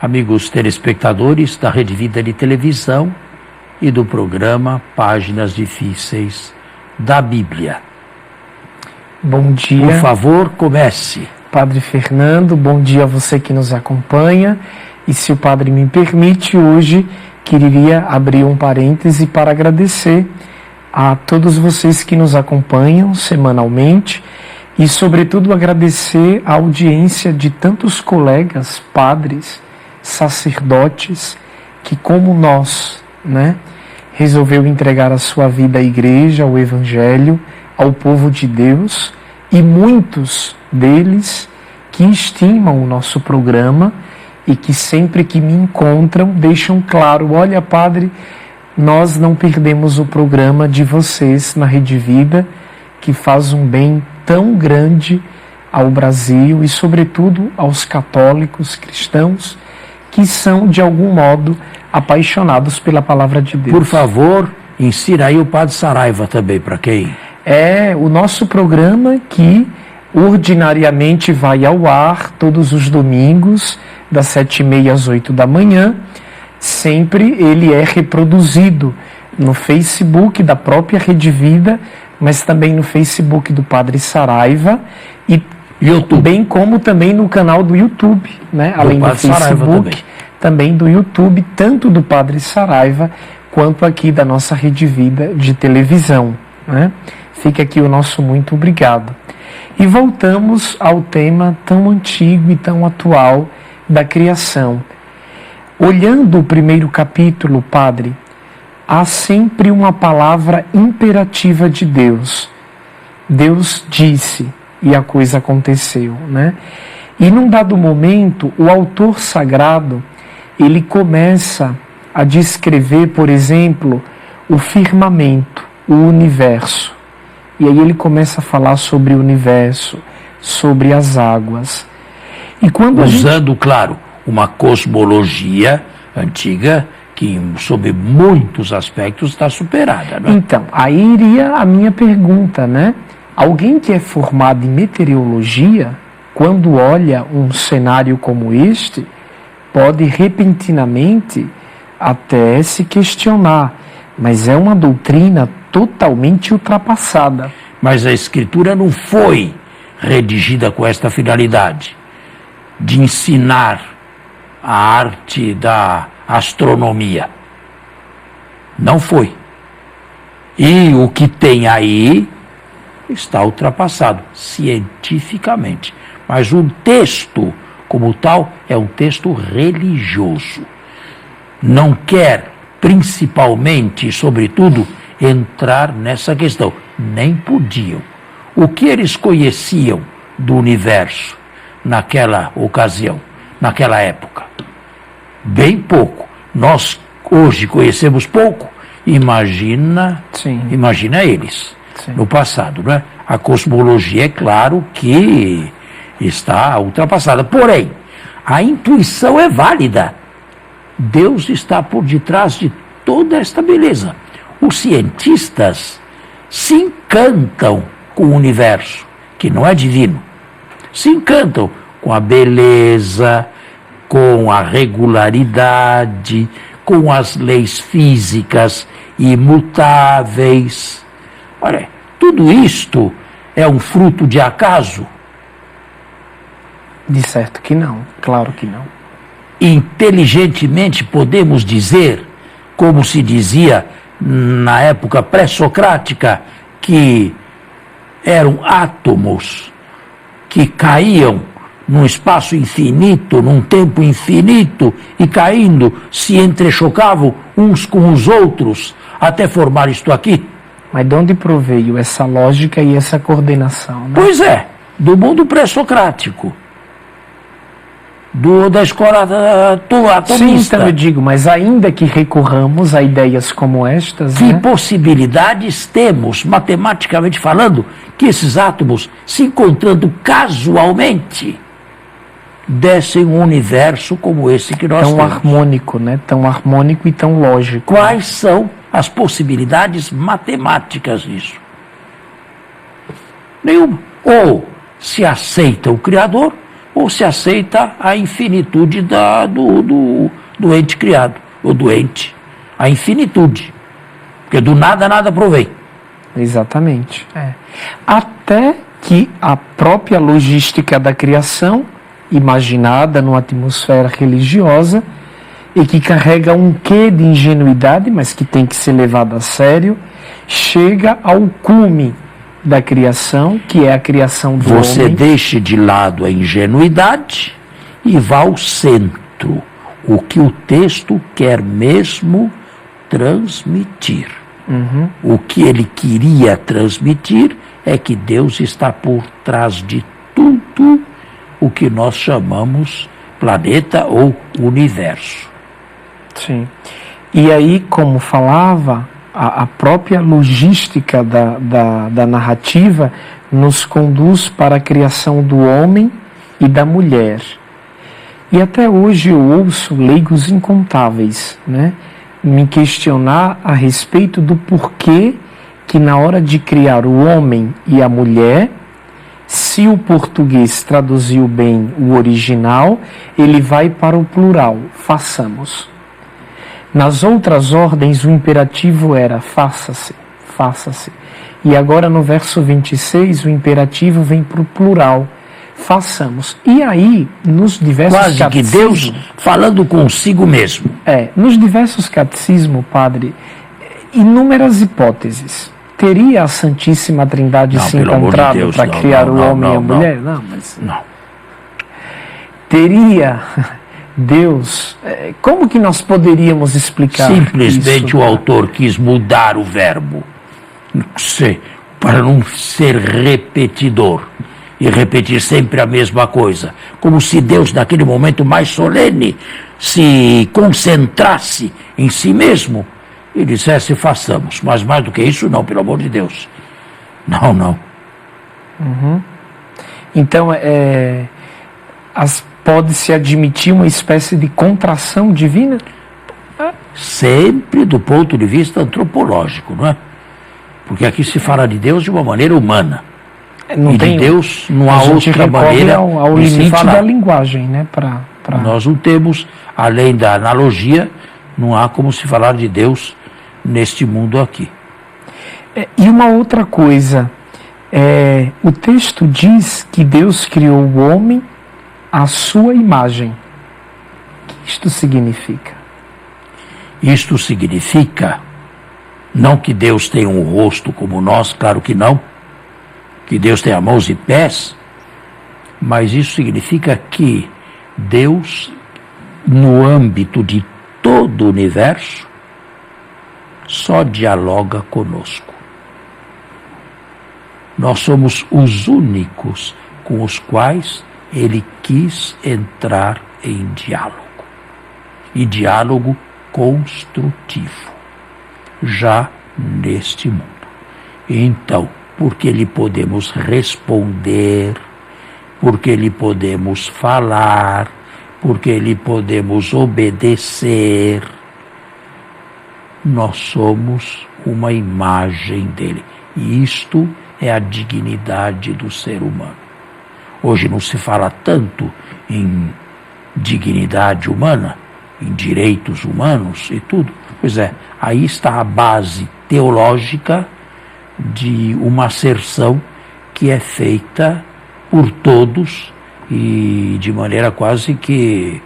amigos telespectadores da Rede Vida de Televisão e do programa Páginas Difíceis da Bíblia. Bom dia. Por favor, comece. Padre Fernando, bom dia a você que nos acompanha. E se o Padre me permite, hoje queria abrir um parêntese para agradecer a todos vocês que nos acompanham semanalmente e, sobretudo, agradecer a audiência de tantos colegas, padres, sacerdotes, que, como nós, resolveu entregar a sua vida à igreja, ao Evangelho, ao povo de Deus, e muitos deles que estimam o nosso programa e que sempre que me encontram deixam claro: olha, Padre, nós não perdemos o programa de vocês na Rede Vida, que faz um bem tão grande ao Brasil e, sobretudo, aos católicos cristãos que são, de algum modo, apaixonados pela Palavra de Deus. Por favor, insira aí o Padre Saraiva também, para quem? É o nosso programa que ordinariamente vai ao ar todos os domingos, das 7h30 às 8 da manhã. Sempre ele é reproduzido no Facebook da própria Rede Vida, mas também no Facebook do Padre Saraiva e YouTube, bem como também no canal do YouTube, além do Facebook, também do YouTube, tanto do Padre Saraiva quanto aqui da nossa Rede Vida de televisão. Fica aqui o nosso muito obrigado. E voltamos ao tema tão antigo e tão atual da criação. Olhando o primeiro capítulo, Padre, há sempre uma palavra imperativa de Deus. Deus disse e a coisa aconteceu, E num dado momento, o autor sagrado, ele começa a descrever, por exemplo, o firmamento, o universo. E aí ele começa a falar sobre o universo, sobre as águas. E quando usando, claro, uma cosmologia antiga que, sob muitos aspectos, está superada, Então, aí iria a minha pergunta, Alguém que é formado em meteorologia, quando olha um cenário como este, pode repentinamente até se questionar, mas é uma doutrina totalmente ultrapassada. Mas a Escritura não foi redigida com esta finalidade, de ensinar a arte da astronomia. Não foi. E o que tem aí está ultrapassado, cientificamente. Mas o texto, como tal, é um texto religioso. Não quer, principalmente e sobretudo, entrar nessa questão. Nem podiam. O que eles conheciam do universo naquela ocasião, naquela época? Bem pouco. Nós hoje conhecemos pouco. Imagina eles. Sim. No passado, A cosmologia, é claro que está ultrapassada. Porém, a intuição é válida. Deus está por detrás de toda esta beleza. Os cientistas se encantam com o universo, que não é divino. Se encantam com a beleza, com a regularidade, com as leis físicas imutáveis. Olha, tudo isto é um fruto de acaso? De certo que não, claro que não. Inteligentemente podemos dizer, como se dizia na época pré-socrática, que eram átomos que caíam num espaço infinito, num tempo infinito, e caindo se entrechocavam uns com os outros até formar isto aqui? Mas de onde proveio essa lógica e essa coordenação? Pois é, do mundo pré-socrático. Da escola atomista. Sim, então eu digo, mas ainda que recorramos a ideias como estas... Que possibilidades temos, matematicamente falando, que esses átomos, se encontrando casualmente, dessem um universo como esse que nós temos. Tão harmônico, Tão harmônico e tão lógico. Quais são as possibilidades matemáticas disso? Nenhuma. Ou se aceita o Criador, ou se aceita a infinitude do ente criado, ou do ente, a infinitude. Porque do nada, nada provém. Exatamente. Até que a própria logística da criação, imaginada numa atmosfera religiosa, e que carrega um quê de ingenuidade, mas que tem que ser levado a sério, chega ao cume da criação, que é a criação do homem. Você deixe de lado a ingenuidade e vá ao centro, o que o texto quer mesmo transmitir. O que ele queria transmitir é que Deus está por trás de tudo o que nós chamamos planeta ou universo. Sim. E aí, como falava, a própria logística da narrativa nos conduz para a criação do homem e da mulher. E até hoje eu ouço leigos incontáveis, né, me questionar a respeito do porquê que na hora de criar o homem e a mulher, se o português traduziu bem o original, ele vai para o plural, façamos. Nas outras ordens, o imperativo era faça-se, faça-se. E agora no verso 26, o imperativo vem para o plural, façamos. E aí, nos diversos quase catecismos... que Deus falando consigo mesmo. Nos diversos catecismos, padre, inúmeras hipóteses. Teria a Santíssima Trindade se encontrado para criar o homem e a mulher? Não, mas... Não. Teria... Deus, como que nós poderíamos explicar simplesmente isso? O autor quis mudar o verbo para não ser repetidor e repetir sempre a mesma coisa, como se Deus naquele momento mais solene se concentrasse em si mesmo e dissesse façamos, mas mais do que isso não, pelo amor de Deus, não. Então pode-se admitir uma espécie de contração divina? Sempre do ponto de vista antropológico, não é? Porque aqui se fala de Deus de uma maneira humana. Não tem, de Deus não há outra maneira ao de se limite falar. Da linguagem, né? Nós não temos, além da analogia, não há como se falar de Deus neste mundo aqui. E uma outra coisa, o texto diz que Deus criou o homem à sua imagem. O que isto significa? Isto significa, não que Deus tenha um rosto como nós, claro que não, que Deus tenha mãos e pés, mas isso significa que Deus, no âmbito de todo o universo, só dialoga conosco. Nós somos os únicos com os quais Ele quis entrar em diálogo. E diálogo construtivo, já neste mundo. Então, porque lhe podemos responder, porque lhe podemos falar, porque lhe podemos obedecer, nós somos uma imagem dele. E isto é a dignidade do ser humano. Hoje não se fala tanto em dignidade humana, em direitos humanos e tudo. Pois é, aí está a base teológica de uma asserção que é feita por todos e de maneira quase que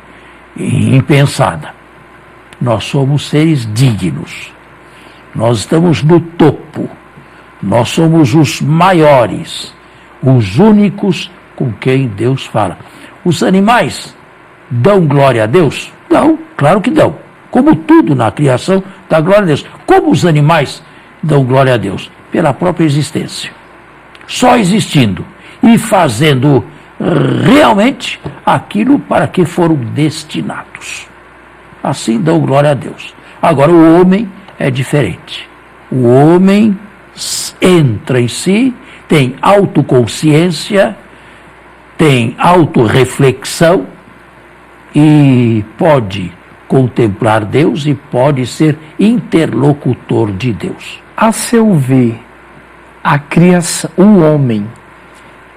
impensada. Nós somos seres dignos, nós estamos no topo, nós somos os maiores, os únicos com quem Deus fala. Os animais dão glória a Deus? Não, claro que dão. Como tudo na criação dá glória a Deus. Como os animais dão glória a Deus? Pela própria existência. Só existindo e fazendo realmente aquilo para que foram destinados. Assim dão glória a Deus. Agora o homem é diferente. O homem entra em si, tem autoconsciência, tem autorreflexão e pode contemplar Deus e pode ser interlocutor de Deus. A seu ver, a criação, o homem,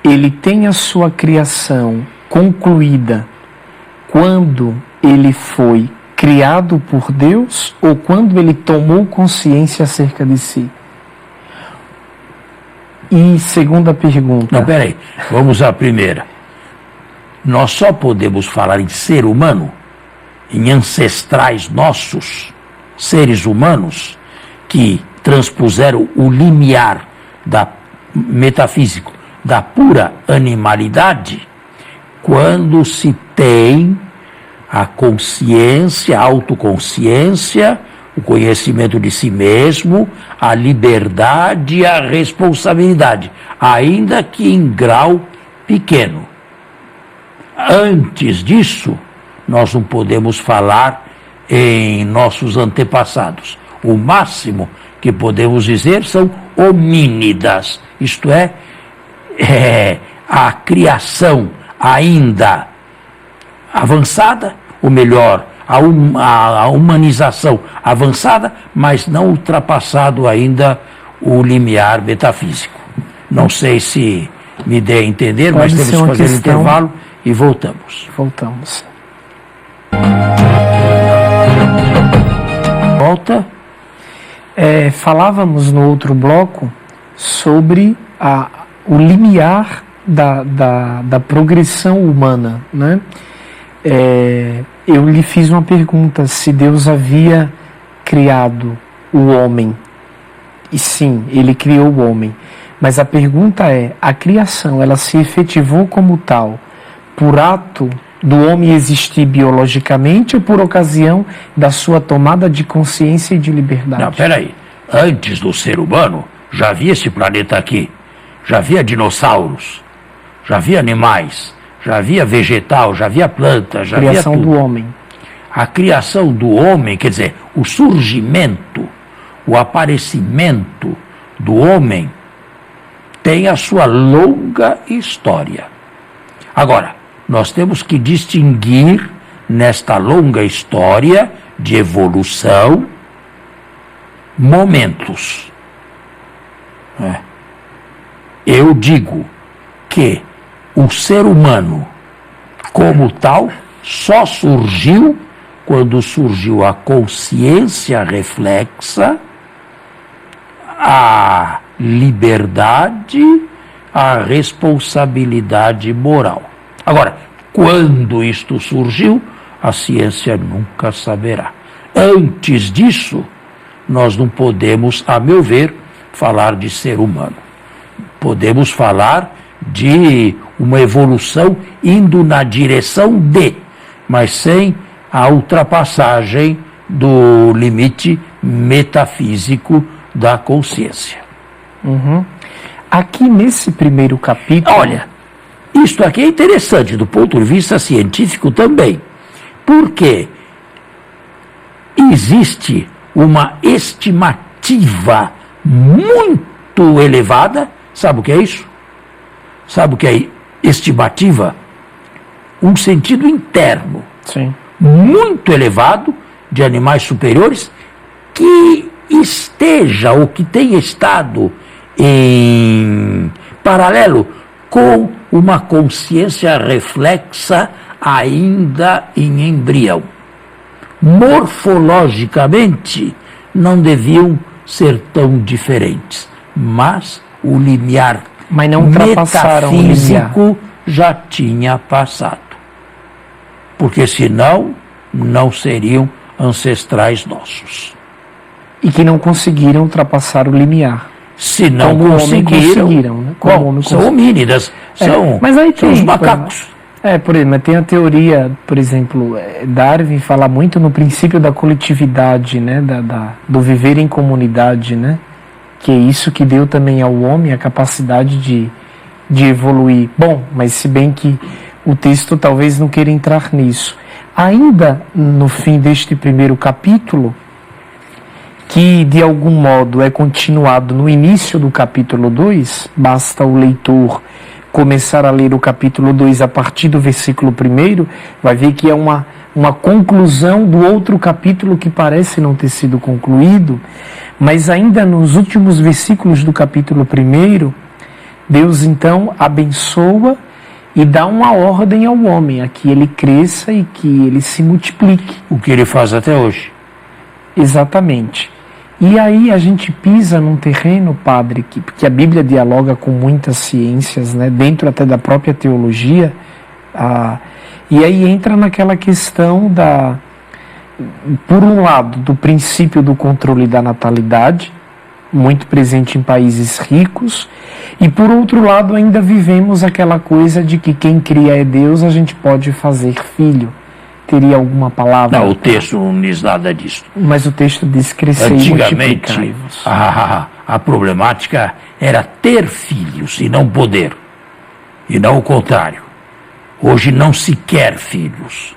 ele tem a sua criação concluída quando ele foi criado por Deus ou quando ele tomou consciência acerca de si? E segunda pergunta... Não, peraí, vamos à primeira. Nós só podemos falar em ser humano, em ancestrais nossos, seres humanos, que transpuseram o limiar metafísico da pura animalidade, quando se tem a consciência, a autoconsciência, o conhecimento de si mesmo, a liberdade e a responsabilidade, ainda que em grau pequeno. Antes disso, nós não podemos falar em nossos antepassados. O máximo que podemos dizer são homínidas, isto é a criação ainda avançada, ou melhor, a humanização avançada, mas não ultrapassado ainda o limiar metafísico. Não sei se me dê a entender, mas temos que fazer um intervalo e voltamos. Voltamos. Volta. Falávamos no outro bloco sobre o limiar da progressão humana, né? Eu lhe fiz uma pergunta, se Deus havia criado o homem. E sim, ele criou o homem. Mas a pergunta é, a criação, ela se efetivou como tal por ato do homem existir biologicamente ou por ocasião da sua tomada de consciência e de liberdade? Não, peraí. Antes do ser humano, já havia esse planeta aqui. Já havia dinossauros, já havia animais, já havia vegetal, já havia planta, já havia tudo. Criação do homem. A criação do homem, quer dizer, o surgimento, o aparecimento do homem tem a sua longa história. Agora, nós temos que distinguir nesta longa história de evolução momentos. Eu digo que o ser humano, como tal, só surgiu quando surgiu a consciência reflexa, a liberdade, a responsabilidade moral. Agora, quando isto surgiu, a ciência nunca saberá. Antes disso, nós não podemos, a meu ver, falar de ser humano. Podemos falar de uma evolução indo na direção de, mas sem a ultrapassagem do limite metafísico da consciência. Aqui nesse primeiro capítulo... Olha, isto aqui é interessante do ponto de vista científico também, porque existe uma estimativa muito elevada. Sabe o que é isso? Sabe o que é estimativa? Um sentido interno. Sim. Muito elevado de animais superiores que esteja ou que tenha estado em paralelo com uma consciência reflexa ainda em embrião. Morfologicamente não deviam ser tão diferentes, mas o limiar metafísico já tinha passado. Porque senão não seriam ancestrais nossos. E que não conseguiram ultrapassar o limiar. Se não conseguiram, né? São homínidas, são os macacos. Por exemplo, tem a teoria, por exemplo, Darwin fala muito no princípio da coletividade, né? Do viver em comunidade, né? Que é isso que deu também ao homem a capacidade de evoluir. Bom, mas se bem que o texto talvez não queira entrar nisso. Ainda no fim deste primeiro capítulo, que de algum modo é continuado no início do capítulo 2, basta o leitor começar a ler o capítulo 2 a partir do versículo 1, vai ver que é uma conclusão do outro capítulo que parece não ter sido concluído, mas ainda nos últimos versículos do capítulo 1, Deus então abençoa e dá uma ordem ao homem, a que ele cresça e que ele se multiplique. O que ele faz até hoje. Exatamente. E aí a gente pisa num terreno, padre, que a Bíblia dialoga com muitas ciências, né, dentro até da própria teologia, e aí entra naquela questão por um lado, do princípio do controle da natalidade, muito presente em países ricos, e por outro lado ainda vivemos aquela coisa de que quem cria é Deus, a gente pode fazer filho. Teria alguma palavra? Não, o texto não diz nada disso. Mas o texto diz crescer e multiplicai-vos. A problemática era ter filhos e não poder, e não o contrário. Hoje não se quer filhos.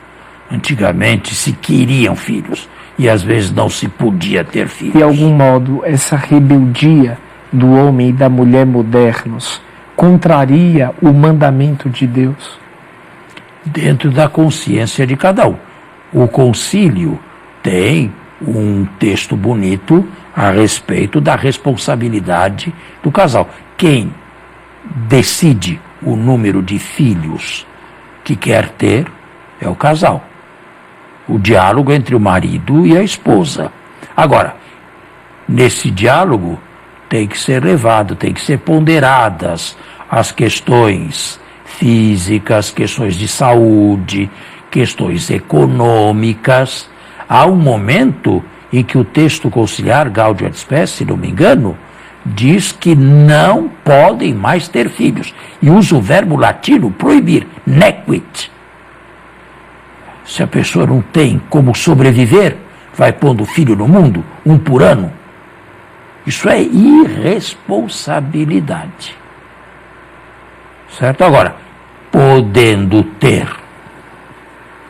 Antigamente se queriam filhos e às vezes não se podia ter filhos. De algum modo, essa rebeldia do homem e da mulher modernos contraria o mandamento de Deus? Dentro da consciência de cada um. O concílio tem um texto bonito a respeito da responsabilidade do casal. Quem decide o número de filhos que quer ter é o casal. O diálogo entre o marido e a esposa. Agora, nesse diálogo tem que ser levado, tem que ser ponderadas as questões físicas, questões de saúde, questões econômicas. Há um momento em que o texto conciliar Gaudium et Spes, se não me engano, diz que não podem mais ter filhos. E usa o verbo latino proibir, nequit. Se a pessoa não tem como sobreviver, vai pondo filho no mundo, um por ano. Isso é irresponsabilidade. Certo? Agora, podendo ter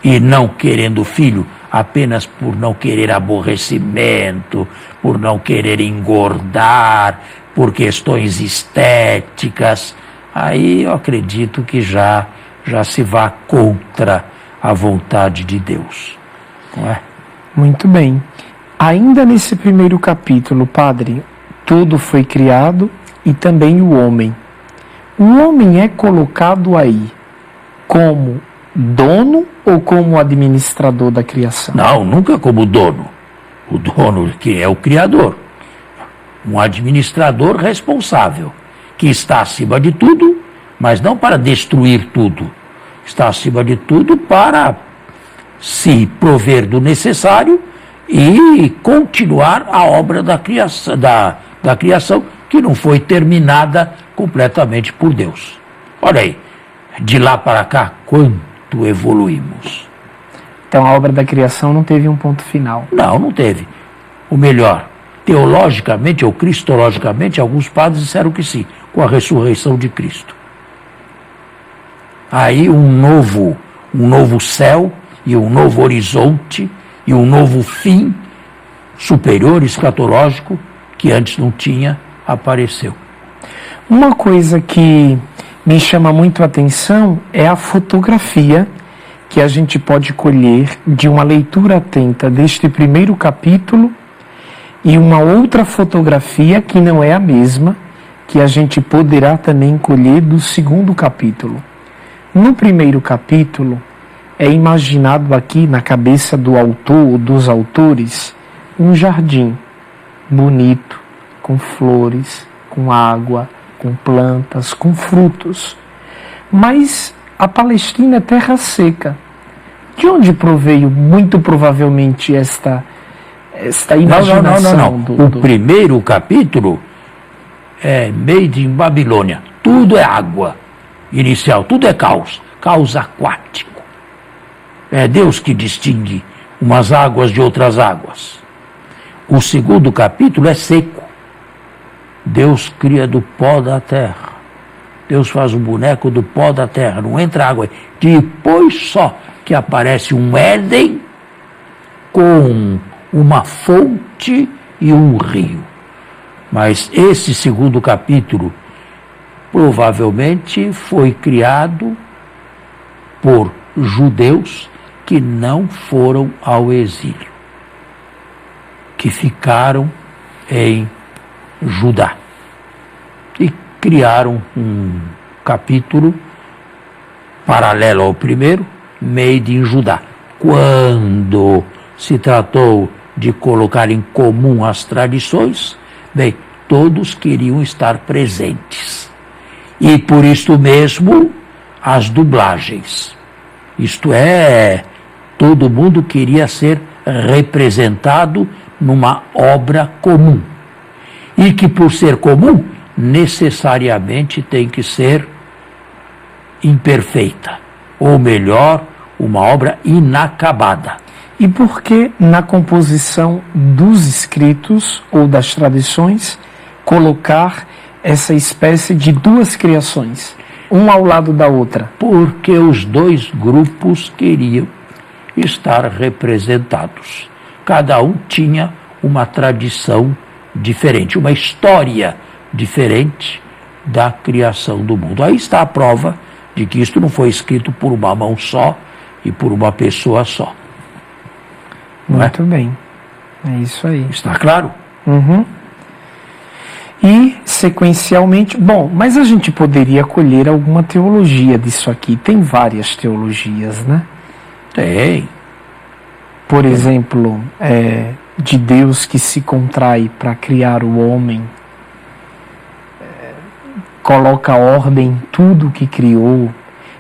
e não querendo filho apenas por não querer aborrecimento, por não querer engordar, por questões estéticas, aí eu acredito que já se vá contra a vontade de Deus, não é? Muito bem. Ainda nesse primeiro capítulo, padre, tudo foi criado e também o homem. O homem é colocado aí como dono ou como administrador da criação? Não, nunca como dono. O dono que é o Criador. Um administrador responsável, que está acima de tudo, mas não para destruir tudo. Está acima de tudo para se prover do necessário e continuar a obra da criação, da criação que não foi terminada completamente por Deus. Olha aí, de lá para cá, quanto evoluímos. Então a obra da criação não teve um ponto final. Não teve. O melhor, teologicamente ou cristologicamente, alguns padres disseram que sim, com a ressurreição de Cristo. Aí um novo céu e um novo horizonte e um novo fim superior, escatológico, que antes não tinha, apareceu. Uma coisa que me chama muito a atenção é a fotografia que a gente pode colher de uma leitura atenta deste primeiro capítulo e uma outra fotografia que não é a mesma, que a gente poderá também colher do segundo capítulo. No primeiro capítulo, é imaginado aqui na cabeça do autor ou dos autores um jardim bonito, com flores, com água, com plantas, com frutos. Mas a Palestina é terra seca. De onde proveio, muito provavelmente, esta imaginação? Não. O primeiro capítulo é made in Babilônia. Tudo é água inicial, tudo é caos aquático. É Deus que distingue umas águas de outras águas. O segundo capítulo é seco. Deus cria do pó da terra. Deus faz um boneco do pó da terra, não entra água. Depois só que aparece um Éden com uma fonte e um rio. Mas esse segundo capítulo provavelmente foi criado por judeus que não foram ao exílio, que ficaram em Judá e criaram um capítulo paralelo ao primeiro, made in Judá. Quando se tratou de colocar em comum as tradições, bem, todos queriam estar presentes. E por isto mesmo, as dublagens. Isto é, todo mundo queria ser representado numa obra comum. E que, por ser comum, necessariamente tem que ser imperfeita. Ou melhor, uma obra inacabada. E por que na composição dos escritos ou das tradições colocar essa espécie de duas criações, uma ao lado da outra? Porque os dois grupos queriam estar representados. Cada um tinha uma tradição diferente, uma história diferente da criação do mundo. Aí está a prova de que isto não foi escrito por uma mão só e por uma pessoa só. Muito bem. É isso aí. Está claro? Uhum. E, sequencialmente, bom, mas a gente poderia colher alguma teologia disso aqui. Tem várias teologias, né? Tem. Por exemplo, de Deus que se contrai para criar o homem, coloca ordem em tudo que criou.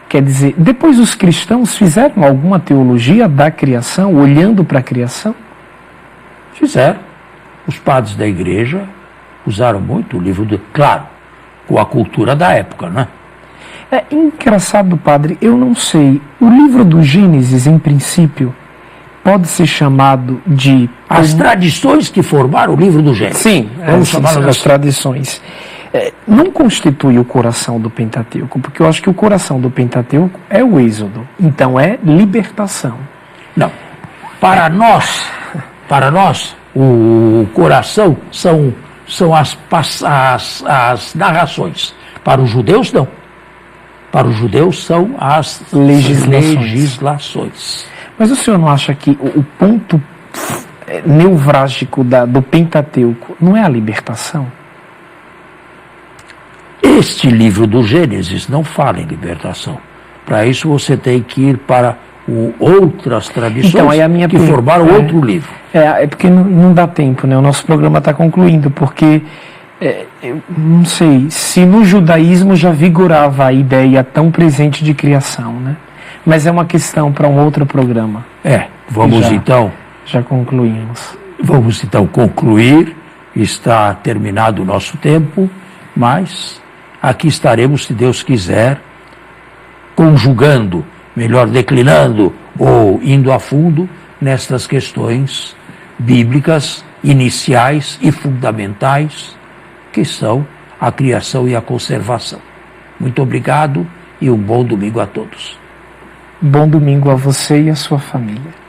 Quer dizer, depois os cristãos fizeram alguma teologia da criação, olhando para a criação? Fizeram. Os padres da igreja usaram muito o livro do... Claro, com a cultura da época, né? É engraçado, padre, eu não sei. O livro do Gênesis, em princípio, pode ser chamado de... As tradições que formaram o livro do Gênesis. Sim, vamos chamar as tradições. Não constitui o coração do Pentateuco, porque eu acho que o coração do Pentateuco é o Êxodo. Então é libertação. Não. Para nós, o coração são as narrações. Para os judeus, não. Para os judeus são as legislações. Mas o senhor não acha que o ponto nevrálgico do Pentateuco não é a libertação? Este livro do Gênesis não fala em libertação. Para isso você tem que ir para outras tradições então, aí a minha formaram outro livro. É porque não dá tempo, né? O nosso programa está concluindo, porque eu não sei se no judaísmo já vigorava a ideia tão presente de criação, né? Mas é uma questão para um outro programa. Já concluímos. Vamos então concluir. Está terminado o nosso tempo, mas aqui estaremos, se Deus quiser, conjugando, melhor declinando ou indo a fundo nestas questões bíblicas iniciais e fundamentais, que são a criação e a conservação. Muito obrigado e um bom domingo a todos. Bom domingo a você e a sua família.